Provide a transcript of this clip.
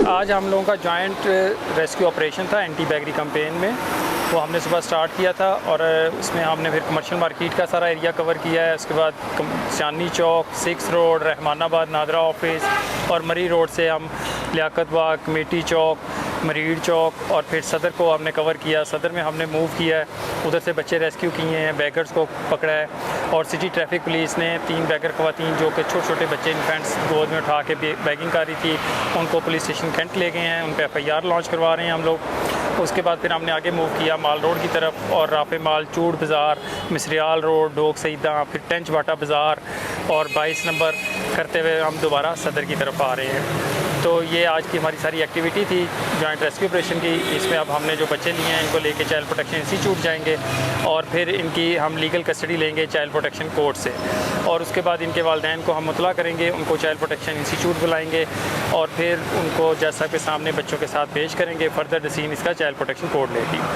आज हम लोगों का जॉइंट रेस्क्यू ऑपरेशन था एंटी बैगरी कैंपेन में। वो हमने सुबह स्टार्ट किया था और उसमें हमने फिर कमर्शियल मार्केट का सारा एरिया कवर किया है। उसके बाद चांदनी चौक, 6 रोड, रहमानाबाद नादरा ऑफिस और मरी रोड से हम लियाकत बाग, कमेटी चौक, मरीड चौक और फिर सदर को हमने कवर किया। सदर में हमने मूव किया है, उधर से बच्चे रेस्क्यू किए हैं, बैगर्स को पकड़ा है। और सिटी ट्रैफिक पुलिस ने 3 बैगर ख़वातीन जो कि छोटे छोटे बच्चे इन्फेंट्स गोद में उठा के बैगिंग कर रही थी, उनको पुलिस स्टेशन कैंट ले गए हैं। उन पर FIR लॉन्च करवा रहे हैं हम लोग। उसके बाद फिर हमने आगे मूव किया माल रोड की तरफ और राफे माल, चूड़ बाज़ार, मिसरियाल रोड, डोक सईदा, फिर टेंच बाटा बाज़ार और 22 नंबर करते हुए हम दोबारा सदर की तरफ आ रहे हैं। तो ये आज की हमारी सारी एक्टिविटी थी जॉइंट रेस्क्यू ऑपरेशन की। इसमें अब हमने जो बच्चे लिए हैं इनको लेके चाइल्ड प्रोटेक्शन इंस्टीट्यूट जाएंगे और फिर इनकी हम लीगल कस्टडी लेंगे चाइल्ड प्रोटेक्शन कोर्ट से। और उसके बाद इनके वालिदैन को हम मुतला करेंगे, उनको चाइल्ड प्रोटेक्शन इंस्टीट्यूट बुलाएंगे और फिर उनको जज साहब के सामने बच्चों के साथ पेश करेंगे। फर्दर डिसीजन इसका चाइल्ड प्रोटेक्शन कोर्ट लेगी।